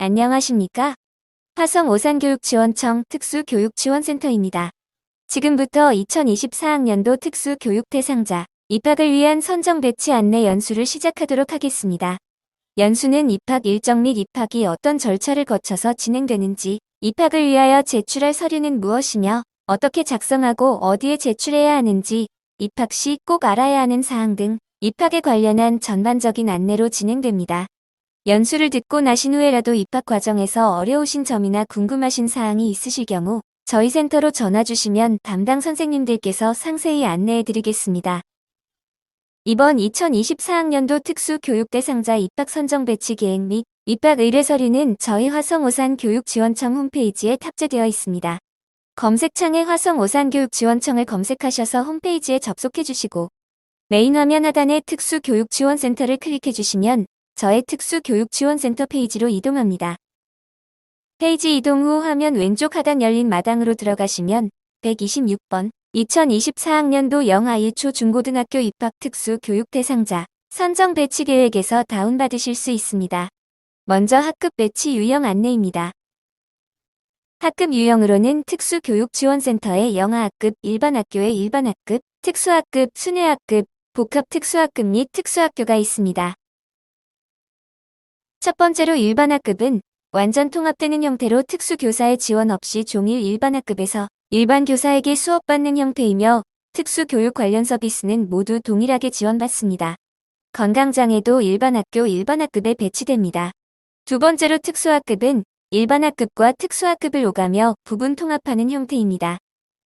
안녕하십니까? 화성 오산교육지원청 특수교육지원센터입니다. 지금부터 2024학년도 특수교육 대상자 입학을 위한 선정 배치 안내 연수를 시작하도록 하겠습니다. 연수는 입학 일정 및 입학이 어떤 절차를 거쳐서 진행되는지, 입학을 위하여 제출할 서류는 무엇이며 어떻게 작성하고 어디에 제출해야 하는지, 입학 시 꼭 알아야 하는 사항 등 입학에 관련한 전반적인 안내로 진행됩니다. 연수를 듣고 나신 후에라도 입학 과정에서 어려우신 점이나 궁금하신 사항이 있으실 경우 저희 센터로 전화 주시면 담당 선생님들께서 상세히 안내해 드리겠습니다. 이번 2024학년도 특수교육 대상자 입학 선정 배치 계획 및 입학 의뢰 서류는 저희 화성오산교육지원청 홈페이지에 탑재되어 있습니다. 검색창에 화성오산교육지원청을 검색하셔서 홈페이지에 접속해 주시고 메인 화면 하단에 특수교육지원센터를 클릭해 주시면 저의 특수교육지원센터 페이지로 이동합니다. 페이지 이동 후 화면 왼쪽 하단 열린 마당으로 들어가시면 126번 2024학년도 영아 1초 중고등학교 입학 특수교육 대상자 선정 배치 계획에서 다운받으실 수 있습니다. 먼저 학급 배치 유형 안내입니다. 학급 유형으로는 특수교육지원센터의 영아학급, 일반학교의 일반학급, 특수학급, 순회학급, 복합특수학급 및 특수학교가 있습니다. 첫 번째로 일반학급은 완전 통합되는 형태로 특수교사의 지원 없이 종일 일반학급에서 일반 교사에게 수업받는 형태이며 특수교육 관련 서비스는 모두 동일하게 지원받습니다. 건강장애도 일반학교 일반학급에 배치됩니다. 두 번째로 특수학급은 일반학급과 특수학급을 오가며 부분 통합하는 형태입니다.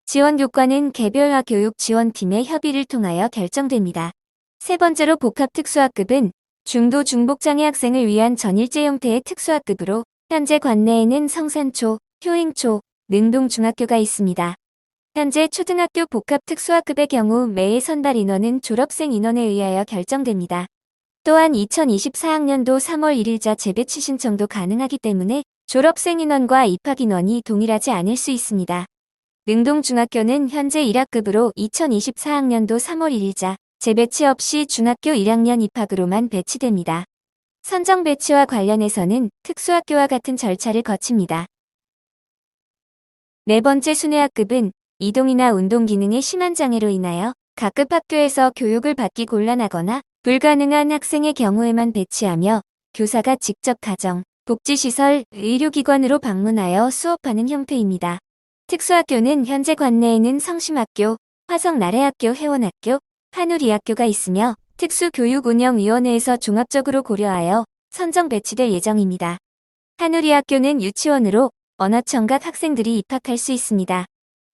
지원교과는 개별화 교육지원팀의 협의를 통하여 결정됩니다. 세 번째로 복합특수학급은 중도 중복장애 학생을 위한 전일제 형태의 특수학급으로 현재 관내에는 성산초, 효행초, 능동중학교가 있습니다. 현재 초등학교 복합특수학급의 경우 매해 선발 인원은 졸업생 인원에 의하여 결정됩니다. 또한 2024학년도 3월 1일자 재배치 신청도 가능하기 때문에 졸업생 인원과 입학 인원이 동일하지 않을 수 있습니다. 능동중학교는 현재 1학급으로 2024학년도 3월 1일자 재배치 없이 중학교 1학년 입학으로만 배치됩니다. 선정 배치와 관련해서는 특수학교와 같은 절차를 거칩니다. 네 번째 순회학급은 이동이나 운동 기능에 심한 장애로 인하여 각급 학교에서 교육을 받기 곤란하거나 불가능한 학생의 경우에만 배치하며 교사가 직접 가정, 복지시설, 의료기관으로 방문하여 수업하는 형태입니다. 특수학교는 현재 관내에는 성심학교, 화성나래학교, 혜원학교, 한울이학교가 있으며 특수교육운영위원회에서 종합적으로 고려하여 선정 배치될 예정입니다. 한울이학교는 유치원으로 언어청각 학생들이 입학할 수 있습니다.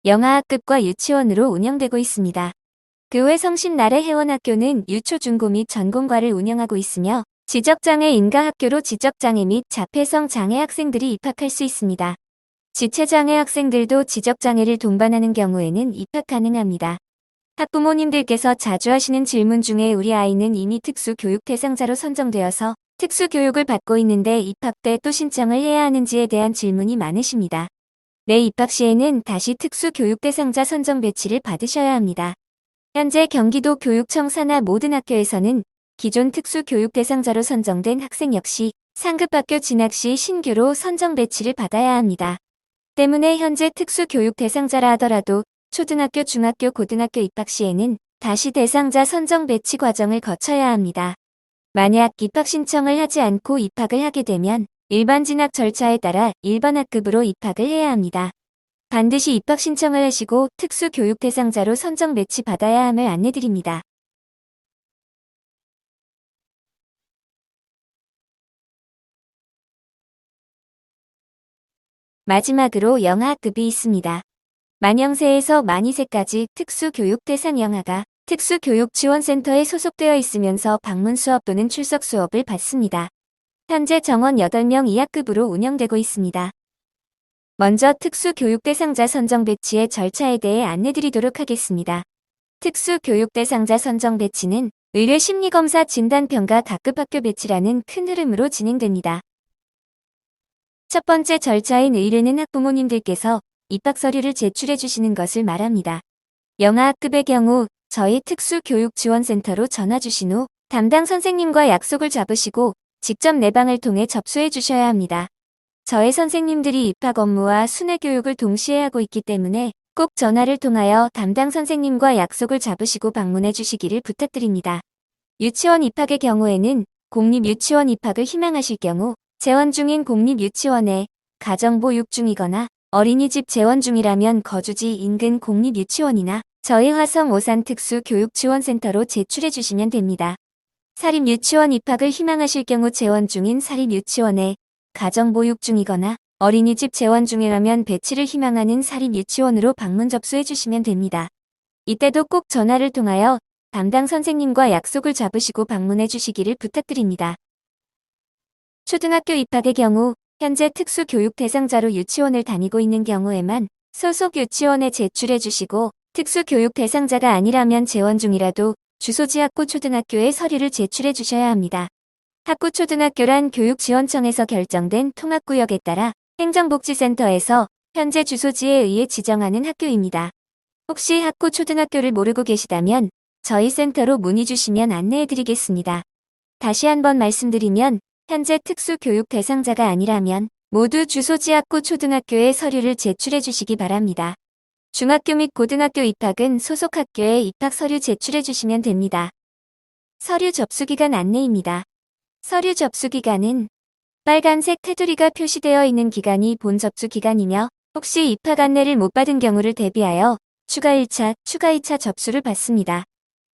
영아학급과 유치원으로 운영되고 있습니다. 그 외 성심나래 혜원학교는 유초 중고 및 전공과를 운영하고 있으며 지적장애 인가학교로 지적장애 및 자폐성 장애 학생들이 입학할 수 있습니다. 지체장애 학생들도 지적장애를 동반하는 경우에는 입학 가능합니다. 학부모님들께서 자주 하시는 질문 중에 우리 아이는 이미 특수교육 대상자로 선정되어서 특수교육을 받고 있는데 입학 때 또 신청을 해야 하는지에 대한 질문이 많으십니다. 내 입학 시에는 다시 특수교육 대상자 선정 배치를 받으셔야 합니다. 현재 경기도 교육청 산하 모든 학교에서는 기존 특수교육 대상자로 선정된 학생 역시 상급학교 진학 시 신규로 선정 배치를 받아야 합니다. 때문에 현재 특수교육 대상자라 하더라도 초등학교, 중학교, 고등학교 입학 시에는 다시 대상자 선정 배치 과정을 거쳐야 합니다. 만약 입학 신청을 하지 않고 입학을 하게 되면 일반 진학 절차에 따라 일반학급으로 입학을 해야 합니다. 반드시 입학 신청을 하시고 특수교육 대상자로 선정 배치 받아야 함을 안내드립니다. 마지막으로 영아학급이 있습니다. 만영세에서 만이세까지 특수교육 대상 영아가 특수교육지원센터에 소속되어 있으면서 방문 수업 또는 출석 수업을 받습니다. 현재 정원 8명 2학급으로 운영되고 있습니다. 먼저 특수교육 대상자 선정 배치의 절차에 대해 안내드리도록 하겠습니다. 특수교육 대상자 선정 배치는 의뢰 심리검사 진단평가 각급 학교 배치라는 큰 흐름으로 진행됩니다. 첫 번째 절차인 의뢰는 학부모님들께서 입학 서류를 제출해 주시는 것을 말합니다. 영아학급의 경우 저희 특수교육지원센터로 전화 주신 후 담당 선생님과 약속을 잡으시고 직접 내방을 통해 접수해 주셔야 합니다. 저희 선생님들이 입학 업무와 순회 교육을 동시에 하고 있기 때문에 꼭 전화를 통하여 담당 선생님과 약속을 잡으시고 방문해 주시기를 부탁드립니다. 유치원 입학의 경우에는 공립유치원 입학을 희망하실 경우 재원 중인 공립유치원에 가정보육 중이거나 어린이집 재원 중이라면 거주지 인근 공립유치원이나 저희 화성 오산특수교육지원센터로 제출해 주시면 됩니다. 사립유치원 입학을 희망하실 경우 재원 중인 사립유치원에 가정보육 중이거나 어린이집 재원 중이라면 배치를 희망하는 사립유치원으로 방문 접수해 주시면 됩니다. 이때도 꼭 전화를 통하여 담당 선생님과 약속을 잡으시고 방문해 주시기를 부탁드립니다. 초등학교 입학의 경우 현재 특수교육 대상자로 유치원을 다니고 있는 경우에만 소속 유치원에 제출해 주시고 특수교육 대상자가 아니라면 재원 중이라도 주소지 학구초등학교에 서류를 제출해 주셔야 합니다. 학구초등학교란 교육지원청에서 결정된 통합구역에 따라 행정복지센터에서 현재 주소지에 의해 지정하는 학교입니다. 혹시 학구초등학교를 모르고 계시다면 저희 센터로 문의 주시면 안내해 드리겠습니다. 다시 한번 말씀드리면 현재 특수교육 대상자가 아니라면 모두 주소지 학구초등학교에 서류를 제출해 주시기 바랍니다. 중학교 및 고등학교 입학은 소속 학교에 입학 서류 제출해 주시면 됩니다. 서류 접수기간 안내입니다. 서류 접수기간은 빨간색 테두리가 표시되어 있는 기간이 본 접수 기간이며 혹시 입학 안내를 못 받은 경우를 대비하여 추가 1차, 추가 2차 접수를 받습니다.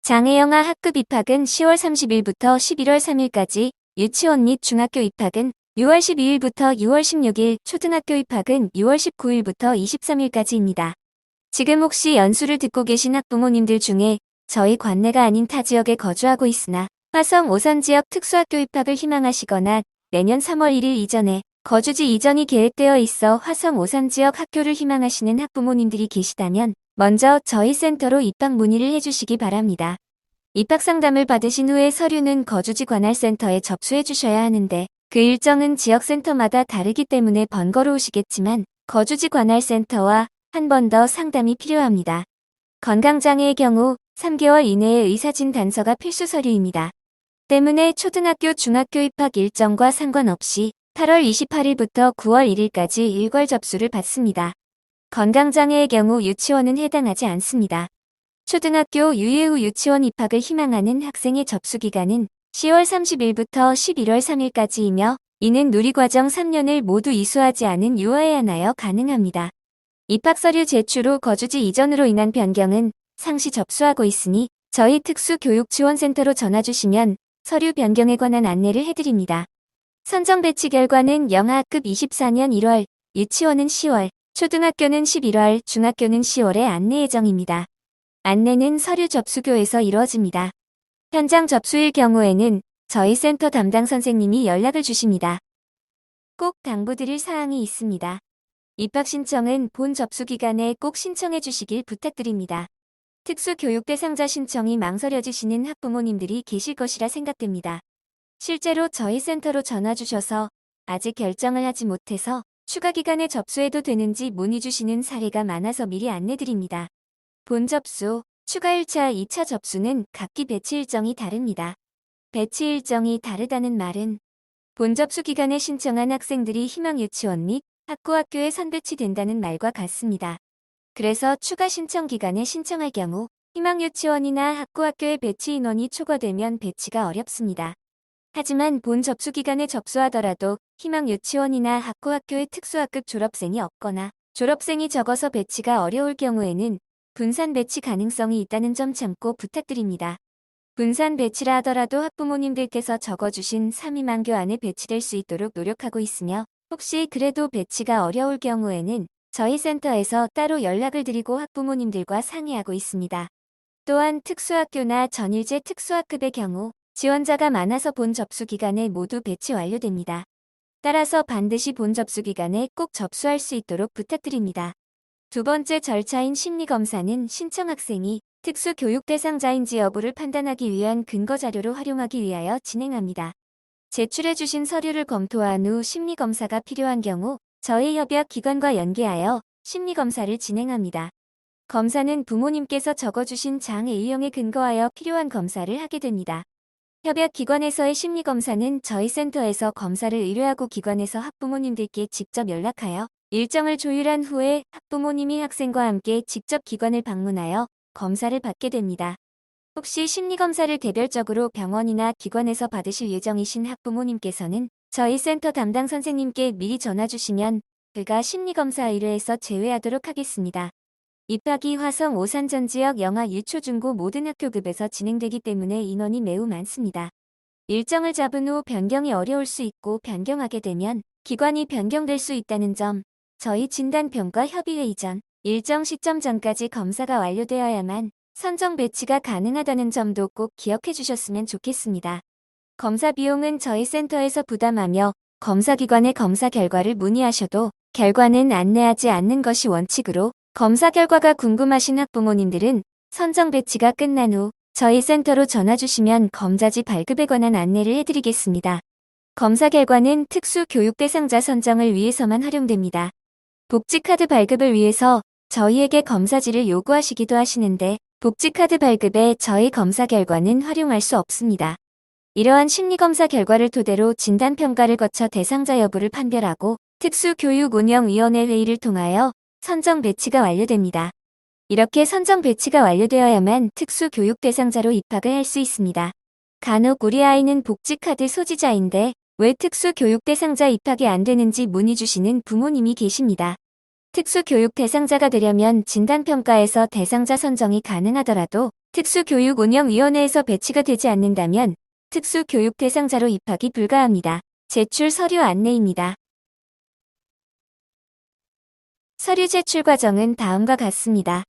장애영아 학급 입학은 10월 30일부터 11월 3일까지, 유치원 및 중학교 입학은 6월 12일부터 6월 16일, 초등학교 입학은 6월 19일부터 23일까지입니다. 지금 혹시 연수를 듣고 계신 학부모님들 중에 저희 관내가 아닌 타 지역에 거주하고 있으나 화성 오산 지역 특수학교 입학을 희망하시거나 내년 3월 1일 이전에 거주지 이전이 계획되어 있어 화성 오산 지역 학교를 희망하시는 학부모님들이 계시다면 먼저 저희 센터로 입학 문의를 해주시기 바랍니다. 입학 상담을 받으신 후에 서류는 거주지 관할센터에 접수해 주셔야 하는데 그 일정은 지역센터마다 다르기 때문에 번거로우시겠지만 거주지 관할센터와 한 번 더 상담이 필요합니다. 건강장애의 경우 3개월 이내의 의사진 단서가 필수 서류입니다. 때문에 초등학교 중학교 입학 일정과 상관없이 8월 28일부터 9월 1일까지 일괄 접수를 받습니다. 건강장애의 경우 유치원은 해당하지 않습니다. 초등학교 유예 후 유치원 입학을 희망하는 학생의 접수기간은 10월 30일부터 11월 3일까지이며 이는 누리과정 3년을 모두 이수하지 않은 유아에 한하여 가능합니다. 입학서류 제출 후 거주지 이전으로 인한 변경은 상시 접수하고 있으니 저희 특수교육지원센터로 전화주시면 서류 변경에 관한 안내를 해드립니다. 선정 배치 결과는 영아학급 24년 1월, 유치원은 10월, 초등학교는 11월, 중학교는 10월에 안내 예정입니다. 안내는 서류 접수교에서 이루어집니다. 현장 접수일 경우에는 저희 센터 담당 선생님이 연락을 주십니다. 꼭 당부드릴 사항이 있습니다. 입학 신청은 본 접수 기간에 꼭 신청해 주시길 부탁드립니다. 특수교육 대상자 신청이 망설여지시는 학부모님들이 계실 것이라 생각됩니다. 실제로 저희 센터로 전화 주셔서 아직 결정을 하지 못해서 추가 기간에 접수해도 되는지 문의 주시는 사례가 많아서 미리 안내드립니다. 본 접수, 추가 1차, 2차 접수는 각기 배치 일정이 다릅니다. 배치 일정이 다르다는 말은 본 접수 기간에 신청한 학생들이 희망 유치원 및 학구학교에 선배치된다는 말과 같습니다. 그래서 추가 신청 기간에 신청할 경우 희망 유치원이나 학구학교의 배치 인원이 초과되면 배치가 어렵습니다. 하지만 본 접수 기간에 접수하더라도 희망 유치원이나 학구학교의 특수학급 졸업생이 없거나 졸업생이 적어서 배치가 어려울 경우에는 분산 배치 가능성이 있다는 점 참고 부탁드립니다. 분산 배치라 하더라도 학부모님들께서 적어주신 3위만교 안에 배치될 수 있도록 노력하고 있으며 혹시 그래도 배치가 어려울 경우에는 저희 센터에서 따로 연락을 드리고 학부모님들과 상의하고 있습니다. 또한 특수학교나 전일제 특수학급의 경우 지원자가 많아서 본 접수 기간에 모두 배치 완료됩니다. 따라서 반드시 본 접수 기간에 꼭 접수할 수 있도록 부탁드립니다. 두 번째 절차인 심리검사는 신청 학생이 특수교육 대상자인지 여부를 판단하기 위한 근거자료로 활용하기 위하여 진행합니다. 제출해주신 서류를 검토한 후 심리검사가 필요한 경우 저희 협약기관과 연계하여 심리검사를 진행합니다. 검사는 부모님께서 적어주신 장애 유형에 근거하여 필요한 검사를 하게 됩니다. 협약기관에서의 심리검사는 저희 센터에서 검사를 의뢰하고 기관에서 학부모님들께 직접 연락하여 일정을 조율한 후에 학부모님이 학생과 함께 직접 기관을 방문하여 검사를 받게 됩니다. 혹시 심리검사를 개별적으로 병원이나 기관에서 받으실 예정이신 학부모님께서는 저희 센터 담당 선생님께 미리 전화 주시면 그가 심리검사 의뢰에서 제외하도록 하겠습니다. 입학이 화성 오산 전 지역 영아 유초중고 모든 학교급에서 진행되기 때문에 인원이 매우 많습니다. 일정을 잡은 후 변경이 어려울 수 있고 변경하게 되면 기관이 변경될 수 있다는 점, 저희 진단평가 협의회 이전 일정 시점 전까지 검사가 완료되어야만 선정 배치가 가능하다는 점도 꼭 기억해 주셨으면 좋겠습니다. 검사 비용은 저희 센터에서 부담하며 검사기관의 검사 결과를 문의하셔도 결과는 안내하지 않는 것이 원칙으로 검사 결과가 궁금하신 학부모님들은 선정 배치가 끝난 후 저희 센터로 전화 주시면 검자지 발급에 관한 안내를 해드리겠습니다. 검사 결과는 특수 교육 대상자 선정을 위해서만 활용됩니다. 복지카드 발급을 위해서 저희에게 검사지를 요구하시기도 하시는데 복지카드 발급에 저희 검사 결과는 활용할 수 없습니다. 이러한 심리검사 결과를 토대로 진단평가를 거쳐 대상자 여부를 판별하고 특수교육운영위원회 회의를 통하여 선정 배치가 완료됩니다. 이렇게 선정 배치가 완료되어야만 특수교육 대상자로 입학을 할 수 있습니다. 간혹 우리 아이는 복지카드 소지자인데 왜 특수교육 대상자 입학이 안 되는지 문의 주시는 부모님이 계십니다. 특수교육 대상자가 되려면 진단평가에서 대상자 선정이 가능하더라도 특수교육운영위원회에서 배치가 되지 않는다면 특수교육 대상자로 입학이 불가합니다. 제출 서류 안내입니다. 서류 제출 과정은 다음과 같습니다.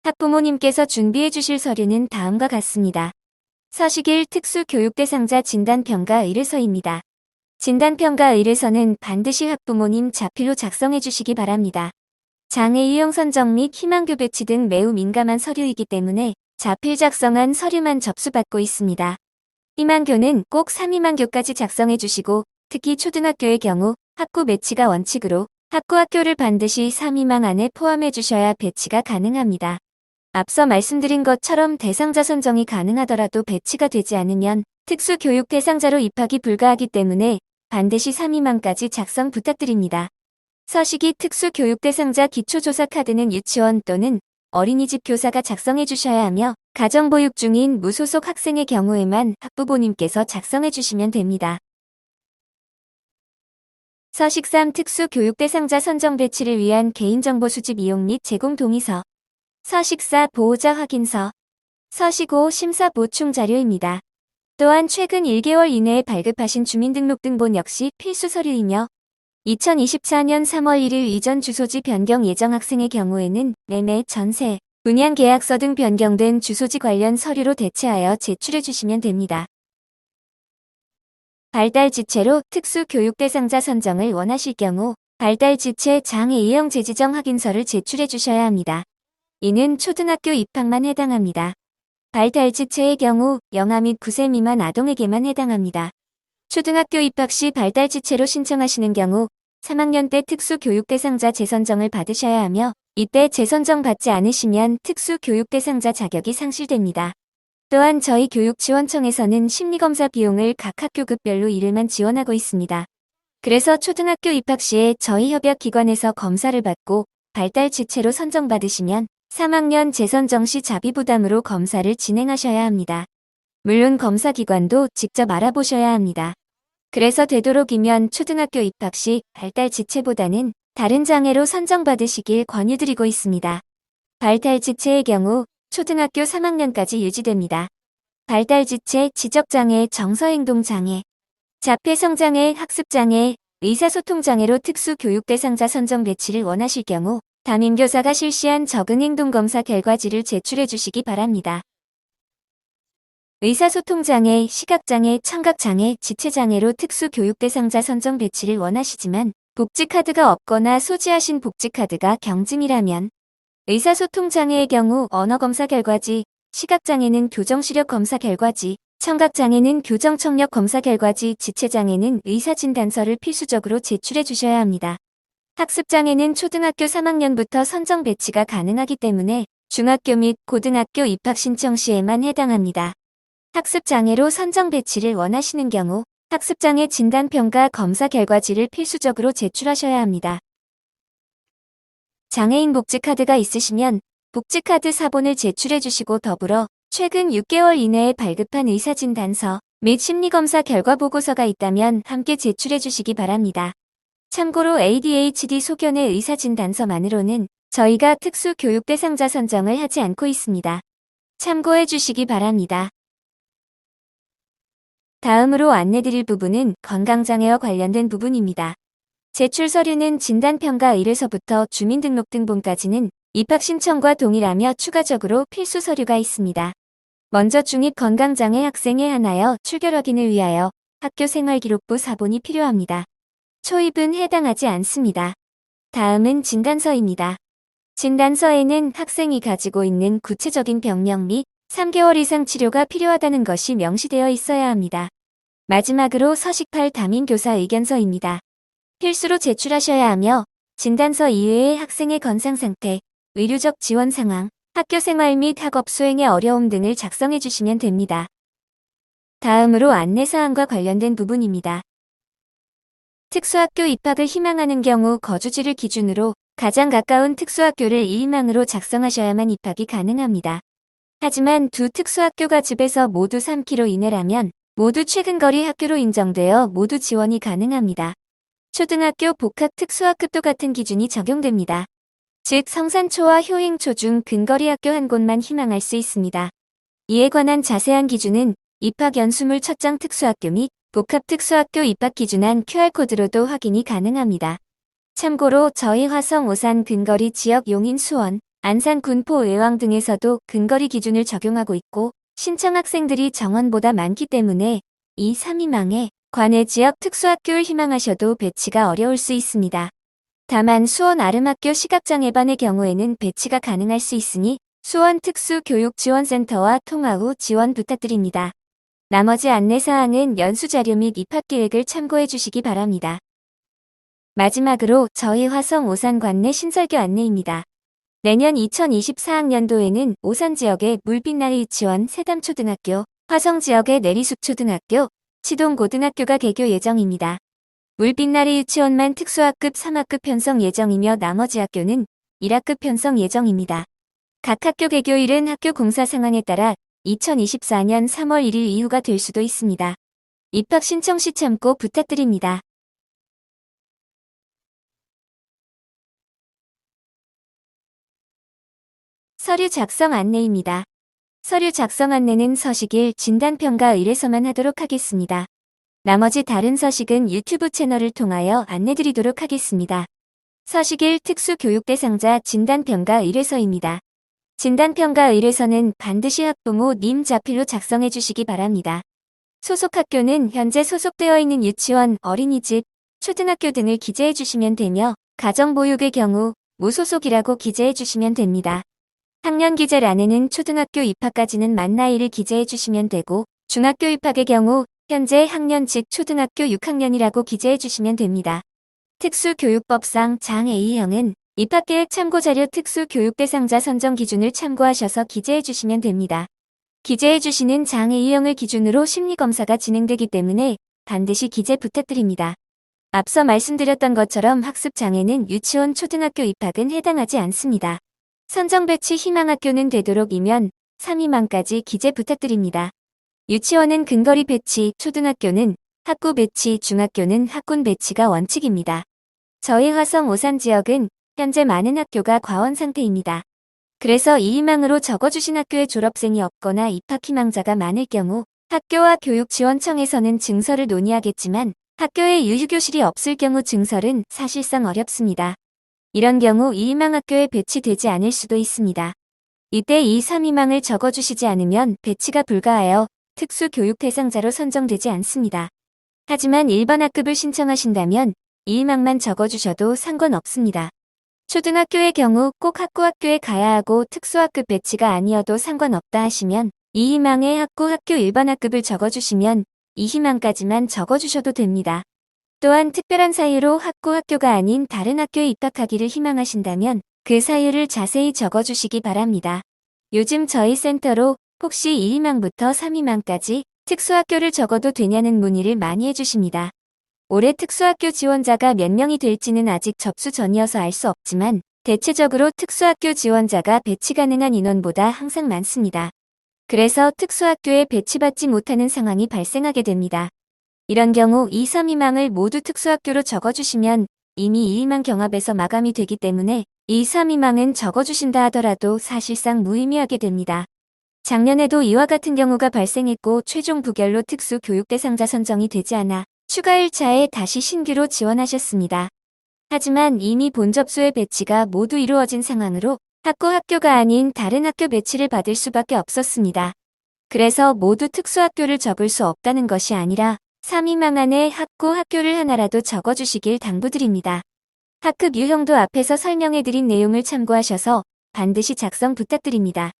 학부모님께서 준비해 주실 서류는 다음과 같습니다. 서식 1 특수교육 대상자 진단평가 의뢰서입니다. 진단평가 의뢰서는 반드시 학부모님 자필로 작성해 주시기 바랍니다. 장애 유형 선정 및 희망교 배치 등 매우 민감한 서류이기 때문에 자필 작성한 서류만 접수받고 있습니다. 희망교는 꼭 3희망교까지 작성해 주시고 특히 초등학교의 경우 학구 배치가 원칙으로 학구학교를 반드시 3희망 안에 포함해 주셔야 배치가 가능합니다. 앞서 말씀드린 것처럼 대상자 선정이 가능하더라도 배치가 되지 않으면 특수교육 대상자로 입학이 불가하기 때문에 반드시 3희망까지 작성 부탁드립니다. 서식 2 특수교육 대상자 기초조사 카드는 유치원 또는 어린이집 교사가 작성해 주셔야 하며 가정보육 중인 무소속 학생의 경우에만 학부모님께서 작성해 주시면 됩니다. 서식 3 특수교육 대상자 선정 배치를 위한 개인정보 수집 이용 및 제공 동의서, 서식 4 보호자 확인서, 서식 5 심사 보충 자료입니다. 또한 최근 1개월 이내에 발급하신 주민등록등본 역시 필수 서류이며 2024년 3월 1일 이전 주소지 변경 예정 학생의 경우에는 매매, 전세, 분양 계약서 등 변경된 주소지 관련 서류로 대체하여 제출해 주시면 됩니다. 발달지체로 특수교육 대상자 선정을 원하실 경우 발달지체 장애 유형 재지정 확인서를 제출해 주셔야 합니다. 이는 초등학교 입학만 해당합니다. 발달지체의 경우 영아 및 9세 미만 아동에게만 해당합니다. 초등학교 입학 시 발달지체로 신청하시는 경우 3학년 때 특수교육 대상자 재선정을 받으셔야 하며 이때 재선정 받지 않으시면 특수교육 대상자 자격이 상실됩니다. 또한 저희 교육지원청에서는 심리검사 비용을 각 학교급별로 이를만 지원하고 있습니다. 그래서 초등학교 입학 시에 저희 협약기관에서 검사를 받고 발달지체로 선정받으시면 3학년 재선정 시 자비부담으로 검사를 진행하셔야 합니다. 물론 검사기관도 직접 알아보셔야 합니다. 그래서 되도록이면 초등학교 입학 시 발달지체보다는 다른 장애로 선정받으시길 권유드리고 있습니다. 발달지체의 경우 초등학교 3학년까지 유지됩니다. 발달지체, 지적장애, 정서행동장애, 자폐성장애, 학습장애, 의사소통장애로 특수교육 대상자 선정 배치를 원하실 경우 담임교사가 실시한 적응행동검사 결과지를 제출해 주시기 바랍니다. 의사소통장애, 시각장애, 청각장애, 지체장애로 특수교육 대상자 선정 배치를 원하시지만 복지카드가 없거나 소지하신 복지카드가 경증이라면 의사소통장애의 경우 언어검사 결과지, 시각장애는 교정시력검사 결과지, 청각장애는 교정청력검사 결과지, 지체장애는 의사진단서를 필수적으로 제출해 주셔야 합니다. 학습장애는 초등학교 3학년부터 선정 배치가 가능하기 때문에 중학교 및 고등학교 입학 신청 시에만 해당합니다. 학습장애로 선정 배치를 원하시는 경우 학습장애 진단평가 검사 결과지를 필수적으로 제출하셔야 합니다. 장애인 복지카드가 있으시면 복지카드 사본을 제출해 주시고 더불어 최근 6개월 이내에 발급한 의사진단서 및 심리검사 결과 보고서가 있다면 함께 제출해 주시기 바랍니다. 참고로 ADHD 소견의 의사진단서만으로는 저희가 특수교육 대상자 선정을 하지 않고 있습니다. 참고해 주시기 바랍니다. 다음으로 안내드릴 부분은 건강장애와 관련된 부분입니다. 제출 서류는 진단평가 의뢰서부터 주민등록등본까지는 입학 신청과 동일하며 추가적으로 필수 서류가 있습니다. 먼저 중입건강장애 학생에 한하여 출결 확인을 위하여 학교생활기록부 사본이 필요합니다. 초입은 해당하지 않습니다. 다음은 진단서입니다. 진단서에는 학생이 가지고 있는 구체적인 병명 및 3개월 이상 치료가 필요하다는 것이 명시되어 있어야 합니다. 마지막으로 서식8 담임교사 의견서입니다. 필수로 제출하셔야 하며 진단서 이외의 학생의 건강 상태, 의료적 지원 상황, 학교 생활 및 학업 수행의 어려움 등을 작성해 주시면 됩니다. 다음으로 안내사항과 관련된 부분입니다. 특수학교 입학을 희망하는 경우 거주지를 기준으로 가장 가까운 특수학교를 이희망으로 작성하셔야만 입학이 가능합니다. 하지만 두 특수학교가 집에서 모두 3km 이내라면 모두 최근거리 학교로 인정되어 모두 지원이 가능합니다. 초등학교 복합 특수학급도 같은 기준이 적용됩니다. 즉 성산초와 효행초 중 근거리 학교 한 곳만 희망할 수 있습니다. 이에 관한 자세한 기준은 입학 연수물 첫장 특수학교 및 복합 특수학교 입학 기준안 QR코드로도 확인이 가능합니다. 참고로 저희 화성 오산 근거리 지역 용인 수원, 안산 군포 의왕 등에서도 근거리 기준을 적용하고 있고 신청 학생들이 정원보다 많기 때문에 이 3희망에 관내 지역 특수학교를 희망하셔도 배치가 어려울 수 있습니다. 다만 수원 아름학교 시각장애반의 경우에는 배치가 가능할 수 있으니 수원 특수교육지원센터와 통화 후 지원 부탁드립니다. 나머지 안내사항은 연수자료 및 입학계획을 참고해 주시기 바랍니다. 마지막으로 저희 화성 오산 관내 신설교 안내입니다. 내년 2024학년도에는 오산 지역의 물빛나리 유치원 세담초등학교, 화성 지역의 내리숲초등학교, 치동고등학교가 개교 예정입니다. 물빛나리 유치원만 특수학급 3학급 편성 예정이며 나머지 학교는 1학급 편성 예정입니다. 각 학교 개교일은 학교 공사 상황에 따라 2024년 3월 1일 이후가 될 수도 있습니다. 입학 신청 시 참고 부탁드립니다. 서류 작성 안내입니다. 서류 작성 안내는 서식1 진단평가 의뢰서만 하도록 하겠습니다. 나머지 다른 서식은 유튜브 채널을 통하여 안내드리도록 하겠습니다. 서식1 특수교육 대상자 진단평가 의뢰서입니다. 진단평가 의뢰서는 반드시 학부모 님 자필로 작성해 주시기 바랍니다. 소속 학교는 현재 소속되어 있는 유치원, 어린이집, 초등학교 등을 기재해 주시면 되며 가정보육의 경우 무소속이라고 기재해 주시면 됩니다. 학년 기재란에는 초등학교 입학까지는 만 나이를 기재해 주시면 되고 중학교 입학의 경우 현재 학년 즉 초등학교 6학년이라고 기재해 주시면 됩니다. 특수교육법상 장 A형은 입학계획 참고자료 특수교육 대상자 선정 기준을 참고하셔서 기재해 주시면 됩니다. 기재해 주시는 장 A형을 기준으로 심리검사가 진행되기 때문에 반드시 기재 부탁드립니다. 앞서 말씀드렸던 것처럼 학습장애는 유치원 초등학교 입학은 해당하지 않습니다. 선정 배치 희망학교는 되도록이면 3희망까지 기재 부탁드립니다. 유치원은 근거리 배치, 초등학교는 학구 배치, 중학교는 학군 배치가 원칙입니다. 저희 화성 오산 지역은 현재 많은 학교가 과원 상태입니다. 그래서 이 희망으로 적어주신 학교의 졸업생이 없거나 입학 희망자가 많을 경우 학교와 교육지원청에서는 증설을 논의하겠지만 학교에 유휴교실이 없을 경우 증설은 사실상 어렵습니다. 이런 경우 이 희망학교에 배치되지 않을 수도 있습니다. 이때 이 3희망을 적어주시지 않으면 배치가 불가하여 특수교육 대상자로 선정되지 않습니다. 하지만 일반 학급을 신청하신다면 이 희망만 적어주셔도 상관없습니다. 초등학교의 경우 꼭 학구학교에 가야 하고 특수학급 배치가 아니어도 상관없다 하시면 이 희망에 학구/학교 일반 학급을 적어주시면 이 희망까지만 적어주셔도 됩니다. 또한 특별한 사유로 학구/학교가 아닌 다른 학교에 입학하기를 희망하신다면 그 사유를 자세히 적어주시기 바랍니다. 요즘 저희 센터로 혹시 1희망부터 3희망까지 특수학교를 적어도 되냐는 문의를 많이 해주십니다. 올해 특수학교 지원자가 몇 명이 될지는 아직 접수 전이어서 알 수 없지만 대체적으로 특수학교 지원자가 배치 가능한 인원보다 항상 많습니다. 그래서 특수학교에 배치받지 못하는 상황이 발생하게 됩니다. 이런 경우 2, 3희망을 모두 특수학교로 적어주시면 이미 2희망 경합에서 마감이 되기 때문에 2, 3희망은 적어주신다 하더라도 사실상 무의미하게 됩니다. 작년에도 이와 같은 경우가 발생했고 최종 부결로 특수 교육 대상자 선정이 되지 않아 추가 1차에 다시 신규로 지원하셨습니다. 하지만 이미 본 접수의 배치가 모두 이루어진 상황으로 학교가 아닌 다른 학교 배치를 받을 수밖에 없었습니다. 그래서 모두 특수학교를 적을 수 없다는 것이 아니라 3희망 안에 학교를 하나라도 적어주시길 당부드립니다. 학급 유형도 앞에서 설명해드린 내용을 참고하셔서 반드시 작성 부탁드립니다.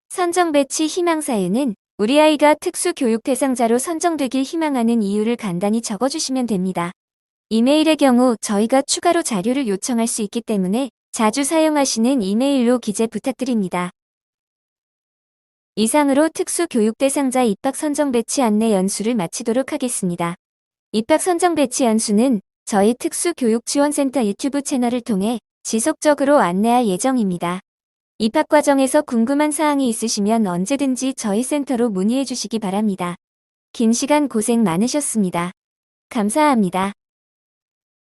선정 배치 희망 사유는 우리 아이가 특수 교육 대상자로 선정되길 희망하는 이유를 간단히 적어주시면 됩니다. 이메일의 경우 저희가 추가로 자료를 요청할 수 있기 때문에 자주 사용하시는 이메일로 기재 부탁드립니다. 이상으로 특수 교육 대상자 입학 선정 배치 안내 연수를 마치도록 하겠습니다. 입학 선정 배치 연수는 저희 특수교육지원센터 유튜브 채널을 통해 지속적으로 안내할 예정입니다. 입학 과정에서 궁금한 사항이 있으시면 언제든지 저희 센터로 문의해 주시기 바랍니다. 긴 시간 고생 많으셨습니다. 감사합니다.